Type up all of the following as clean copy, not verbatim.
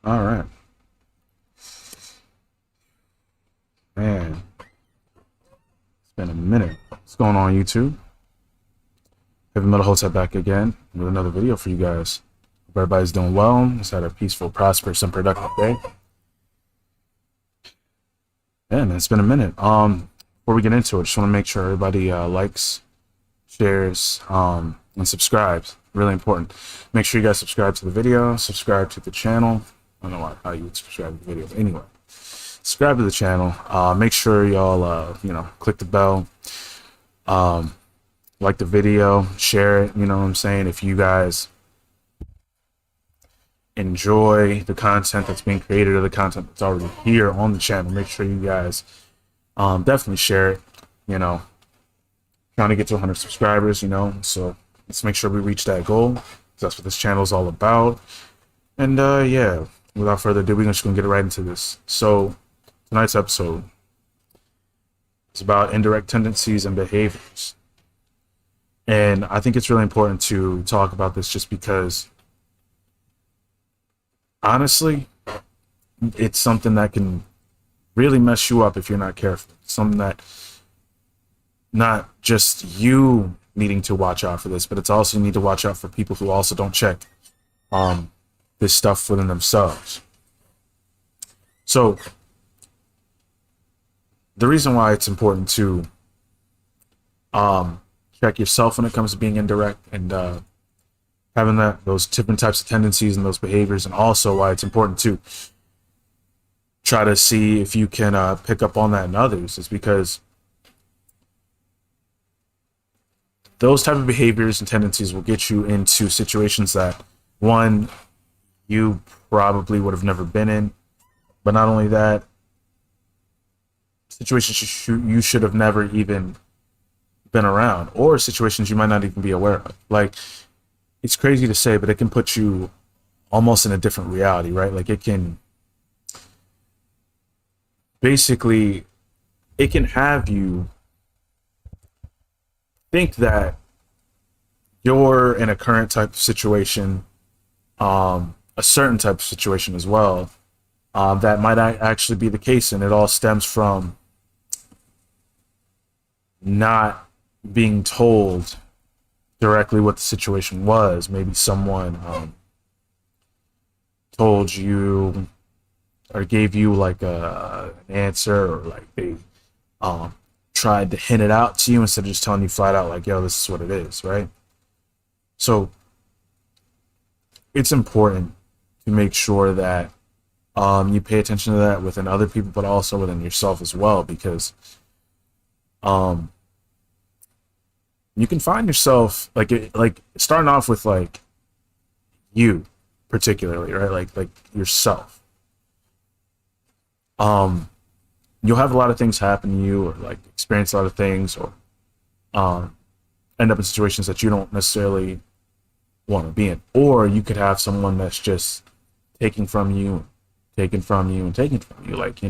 All right, man. It's been a minute. What's going on, YouTube? Heavy Metal Hotep back again with another video for you guys. Hope everybody's doing well. Just had a peaceful, prosperous, and productive day. Yeah, man, it's been a minute. Before we get into it, just want to make sure everybody likes, shares, and subscribes. Really important. Make sure you guys subscribe to the video, subscribe to the channel. I don't know how you would subscribe to the video, but anyway, subscribe to the channel. Make sure y'all, click the bell. Like the video, share it. You know what I'm saying? If you guys enjoy the content that's being created or the content that's already here on the channel, make sure you guys definitely share it. You know, trying to get to 100 subscribers. So let's make sure we reach that goal. That's what this channel is all about. And yeah, without further ado, we're just gonna get right into this. So tonight's episode is about indirect tendencies and behaviors. And I think it's really important to talk about this just because, honestly, it's something that can really mess you up if you're not careful. It's something that not just you needing to watch out for this, but it's also you need to watch out for people who also don't check this stuff within themselves. So the reason why it's important to check yourself when it comes to being indirect and having those different types of tendencies and those behaviors, and also why it's important to try to see if you can pick up on that in others, is because those type of behaviors and tendencies will get you into situations that, one, you probably would have never been in, but not only that, situations you should have never even been around, or situations you might not even be aware of. Like, it's crazy to say, but it can put you almost in a different reality, right? Like, it can basically, it can have you think that you're in a current type of situation, a certain type of situation as well, that might actually be the case, and it all stems from not being told directly what the situation was. Maybe someone told you or gave you like an answer, or like they tried to hint it out to you instead of just telling you flat out, like, yo, this is what it is, right? So it's important to make sure that you pay attention to that within other people, but also within yourself as well, because you can find yourself like starting off with like you particularly, right? Like yourself. You'll have a lot of things happen to you, or like experience a lot of things, or end up in situations that you don't necessarily want to be in. Or you could have someone that's just taking from you, taking from you, and taking from you. Like, you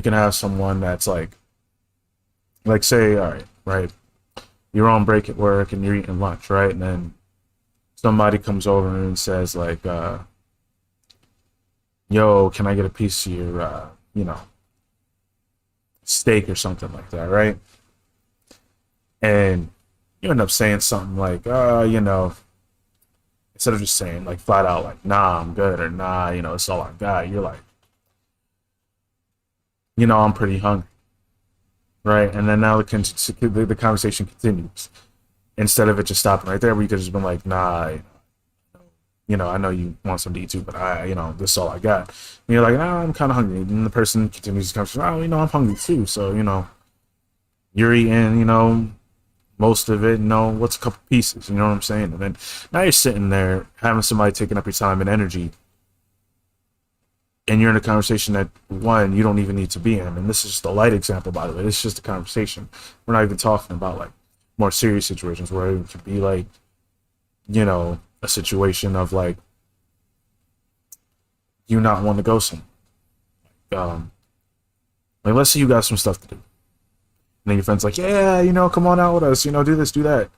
can have someone that's like say, all right, right, you're on break at work and you're eating lunch, right? And then somebody comes over and says like, yo, can I get a piece of your, steak or something like that, right? And you end up saying something like, instead of just saying like flat out like, nah, I'm good, or nah, it's all I got, you're like, I'm pretty hungry, right? And then now the conversation continues, instead of it just stopping right there, where you could have just been like, nah, I know you want something to eat too, but this is all I got. And you're like, nah, I'm kind of hungry. And the person continues the conversation, oh, I'm hungry too. So, you're eating, most of it, what's a couple pieces, you know what I'm saying? And then now you're sitting there having somebody taking up your time and energy, and you're in a conversation that, one, you don't even need to be in. And this is just a light example, by the way. This is just a conversation. We're not even talking about like more serious situations where it could be like, a situation of like you not want to go somewhere. Like, let's say you got some stuff to do, and then your friend's like, yeah, come on out with us, do this, do that,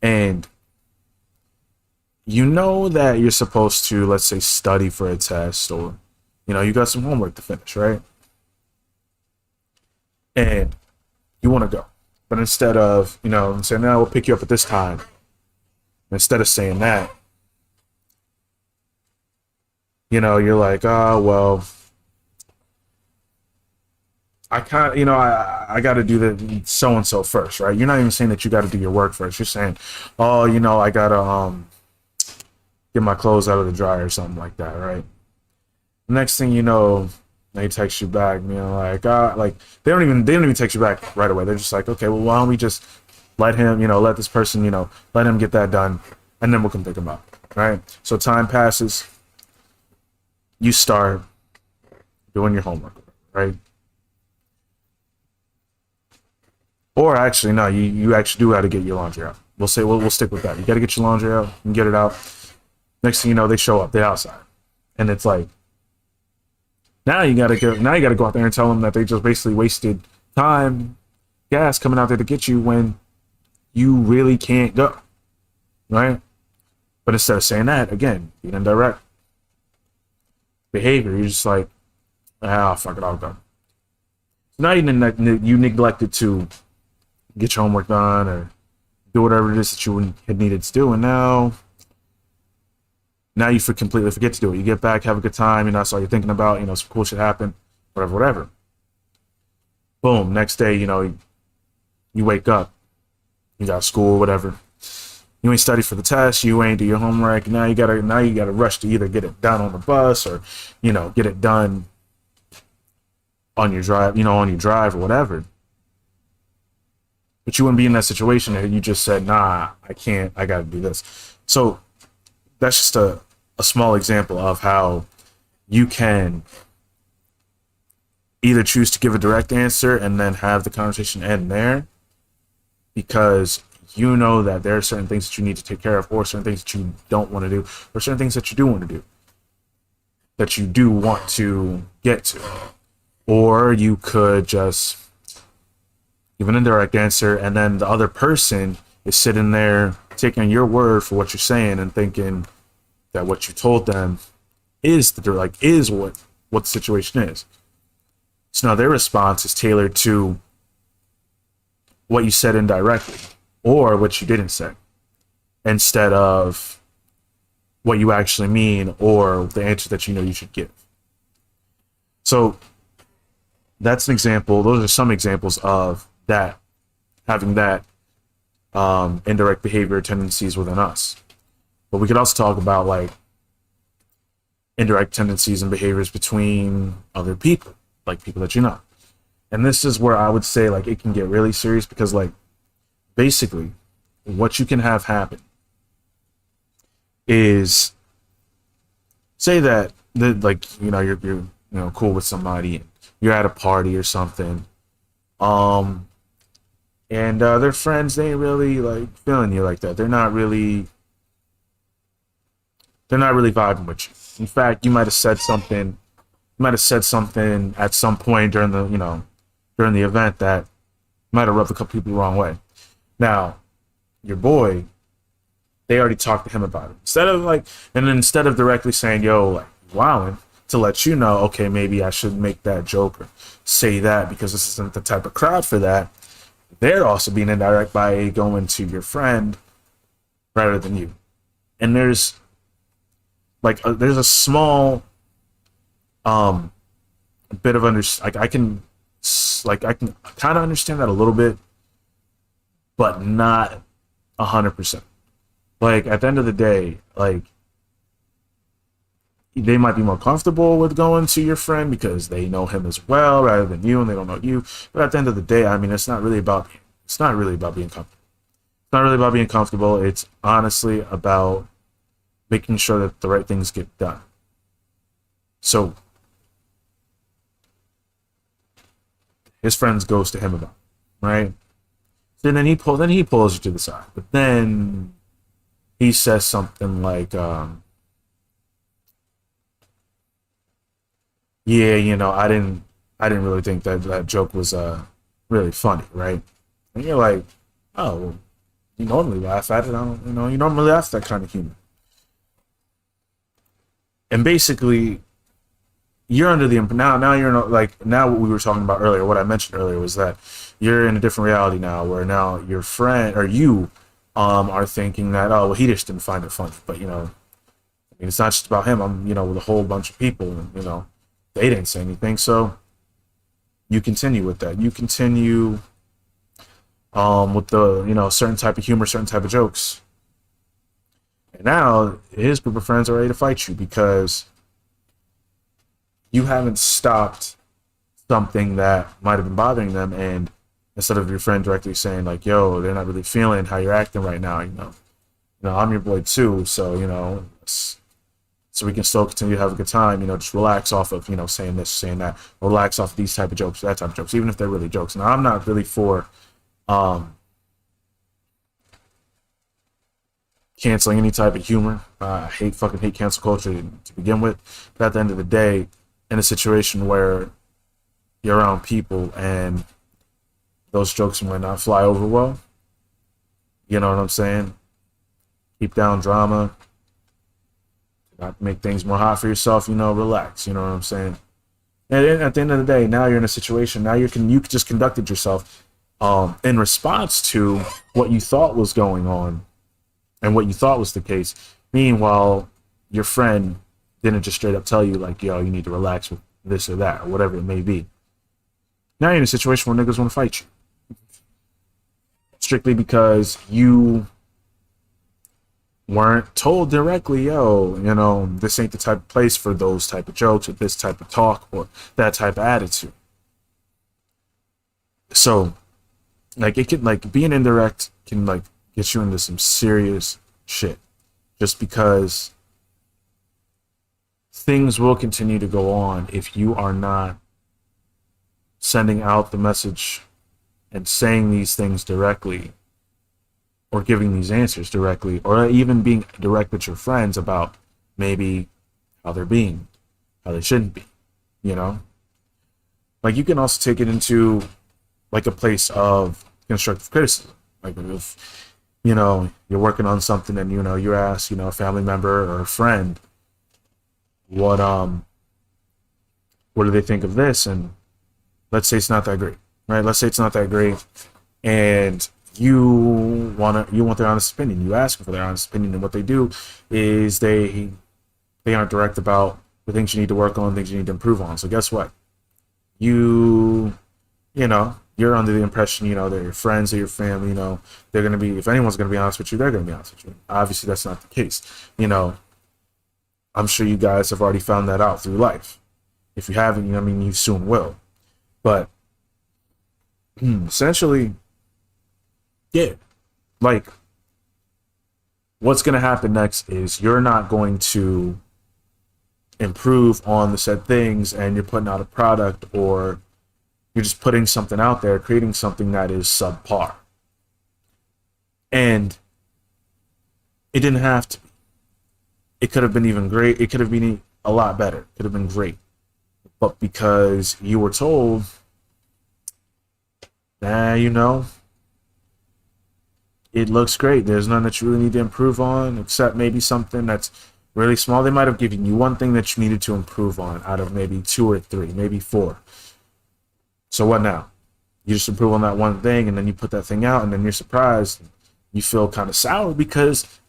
and you know that you're supposed to, let's say, study for a test, or you got some homework to finish, right? And you want to go, but instead of saying, no, we'll pick you up at this time, instead of saying that, you're like, oh well, I can't, I got to do the so and so first, right? You're not even saying that you got to do your work first. You're saying, oh, I gotta get my clothes out of the dryer or something like that, right? Next thing you know, they text you back, like they don't even text you back right away. They're just like, okay, well, why don't we just let him, let this person, let him get that done, and then we'll come pick him up, right? So time passes, you start doing your homework, right? Or actually, no, you actually do got to get your laundry out. We'll say we'll stick with that. You got to get your laundry out and get it out. Next thing you know, they show up. They're outside, and it's like, now you gotta go. Now you gotta go out there and tell them that they just basically wasted time, gas coming out there to get you when you really can't go, right? But instead of saying that, again, being indirect behavior, you're just like, ah, fuck it, I'll go. So now you neglected to get your homework done or do whatever it is that you had needed to do, and now you completely forget to do it. You get back, have a good time, that's all you're thinking about, some cool shit happened, whatever. Boom, next day, you wake up, you got school, whatever. You ain't study for the test, you ain't do your homework. Now you gotta rush to either get it done on the bus or, get it done on your drive, or whatever. But you wouldn't be in that situation if you just said, nah, I can't, I gotta do this. So that's just a small example of how you can either choose to give a direct answer and then have the conversation end there, because you know that there are certain things that you need to take care of, or certain things that you don't want to do, or certain things that you do want to do, that you do want to get to. Or you could just give an indirect answer, and then the other person is sitting there taking your word for what you're saying and thinking that what you told them is what the situation is. So now their response is tailored to what you said indirectly or what you didn't say, instead of what you actually mean or the answer that you should give. So that's an example. Those are some examples of that, having that indirect behavior tendencies within us. But we could also talk about like indirect tendencies and behaviors between other people, like people that you know. And this is where I would say like it can get really serious, because like basically what you can have happen is, say that you're cool with somebody and you're at a party or something, and their friends, they ain't really like feeling you like that. They're not really vibing with you. In fact, you might have said something at some point during the event that might have rubbed a couple people the wrong way. Now, your boy, they already talked to him about it. Instead of directly saying, yo, like, wowing, to let you know, okay, maybe I should make that joke or say that because this isn't the type of crowd for that, they're also being indirect by going to your friend rather than you. And there's a small bit of I can kind of understand that a little bit, but not 100%. Like at the end of the day, like they might be more comfortable with going to your friend because they know him as well rather than you, and they don't know you. But at the end of the day, I mean, it's not really about being comfortable. It's not really about being comfortable. It's honestly about making sure that the right things get done. So his friends goes to him about it, right? Then he pulls you to the side. But then he says something like, yeah, I didn't really think that joke was really funny, right? And you're like, oh, well, you normally laugh at it. You normally laugh at that kind of humor. And basically, you're under the now you're in like now what we were talking about earlier, what I mentioned earlier was that you're in a different reality now, where now your friend or you are thinking that, oh well, he just didn't find it funny. But I mean, it's not just about him. I'm with a whole bunch of people, and they didn't say anything. So you continue with that. You continue with the certain type of humor, certain type of jokes. And now his group of friends are ready to fight you because you haven't stopped something that might have been bothering them. And instead of your friend directly saying like, yo, they're not really feeling how you're acting right now, I'm your boy too, so so we can still continue to have a good time, just relax off of saying this, saying that, or relax off of these type of jokes, that type of jokes, even if they're really jokes. Now I'm not really for canceling any type of humor. I hate cancel culture to begin with. But at the end of the day, in a situation where you're around people and those jokes might not fly over well, you know what I'm saying? Keep down drama. Not make things more hot for yourself. Relax. You know what I'm saying? And then at the end of the day, now you're in a situation. Now you just conducted yourself in response to what you thought was going on and what you thought was the case. Meanwhile, your friend didn't just straight up tell you like, yo, you need to relax with this or that or whatever it may be. Now you're in a situation where niggas want to fight you. Strictly because you weren't told directly, yo, this ain't the type of place for those type of jokes or this type of talk or that type of attitude. So, like, it can, like, being indirect can, like, get you into some serious shit. Just because things will continue to go on if you are not sending out the message and saying these things directly, or giving these answers directly, or even being direct with your friends about maybe how they're being, how they shouldn't be, Like, you can also take it into, like, a place of constructive criticism. Like, if, you're working on something and, you ask, a family member or a friend, what do they think of this? And let's say it's not that great, right? Let's say it's not that great, and you want their honest opinion. You ask them for their honest opinion, and what they do is they aren't direct about the things you need to work on, things you need to improve on. So guess what? You're under the impression, that your friends or your family, they're gonna be, if anyone's gonna be honest with you, they're gonna be honest with you. Obviously, that's not the case. I'm sure you guys have already found that out through life. If you haven't, you soon will. But essentially, yeah, like, what's going to happen next is you're not going to improve on the said things, and you're putting out a product, or you're just putting something out there, creating something that is subpar. And it didn't have to be. It could have been even great. It could have been a lot better. It could have been great. But because you were told, it looks great, there's none that you really need to improve on, except maybe something that's really small. They might have given you one thing that you needed to improve on out of maybe 2 or 3, maybe 4. So what now? You just improve on that one thing, and then you put that thing out, and then you're surprised. You feel kind of sour because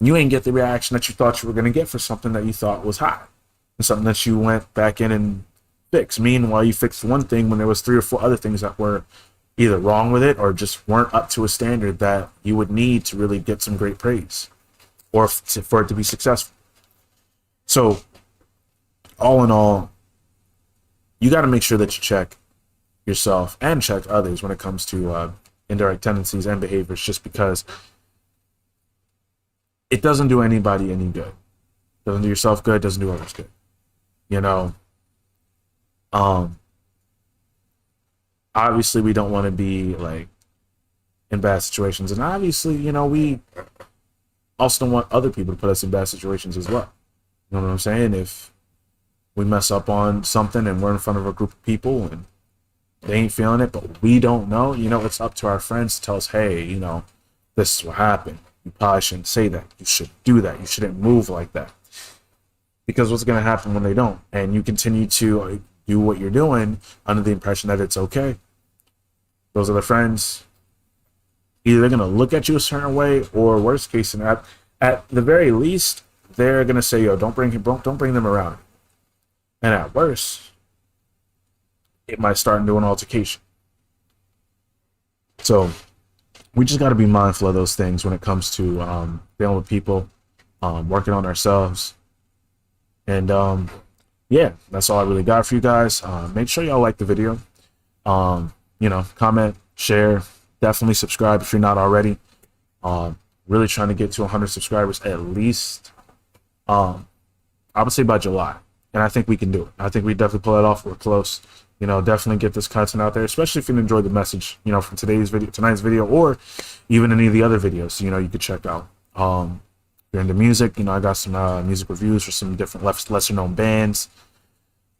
you ain't get the reaction that you thought you were going to get for something that you thought was hot, and something that you went back in and fixed. Meanwhile, you fixed one thing when there was 3 or 4 other things that were either wrong with it or just weren't up to a standard that you would need to really get some great praise or for it to be successful. So, all in all, you got to make sure that you check yourself and check others when it comes to indirect tendencies and behaviors, just because it doesn't do anybody any good. It doesn't do yourself good, doesn't do others good. Obviously, we don't want to be, like, in bad situations. And obviously, we also don't want other people to put us in bad situations as well. You know what I'm saying? If we mess up on something and we're in front of a group of people and they ain't feeling it, but we don't know, it's up to our friends to tell us, hey, this is what happened. You probably shouldn't say that. You should do that. You shouldn't move like that. Because what's going to happen when they don't? And you continue to do what you're doing under the impression that it's okay. Those are the friends. Either they're going to look at you a certain way, or worst case scenario, at the very least, they're going to say, yo, don't bring them around. And at worst, it might start into an altercation. So we just got to be mindful of those things when it comes to dealing with people, working on ourselves. And yeah, that's all I really got for you guys. Make sure y'all like the video. Comment, share, definitely subscribe if you're not already. Really trying to get to 100 subscribers at least. I would say by July, and I think we can do it. I think we definitely pull it off. We're close. Definitely get this content out there, especially if you enjoyed the message, from tonight's video, or even any of the other videos, you could check out. If you're into music, I got some music reviews for some different lesser known bands,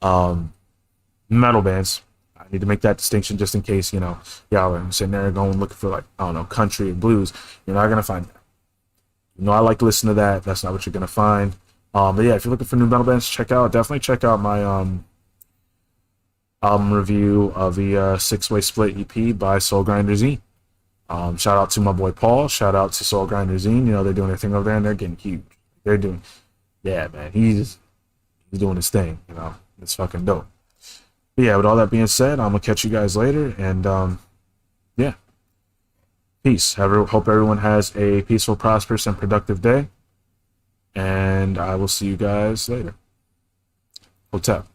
metal bands. I need to make that distinction just in case, y'all are sitting there going looking for, like, I don't know, country and blues. You're not going to find that. I like to listen to that. That's not what you're going to find. But yeah, if you're looking for new metal bands, definitely check out my album review of the Six-Way Split EP by Soul Grinder Z. Shout out to my boy Paul. Shout out to Soul Grinder Z. They're doing their thing over there, and they're getting huge. Yeah, man, he's doing his thing. It's fucking dope. But yeah, with all that being said, I'm gonna catch you guys later, and yeah, peace. Hope everyone has a peaceful, prosperous, and productive day, and I will see you guys later. Hotel.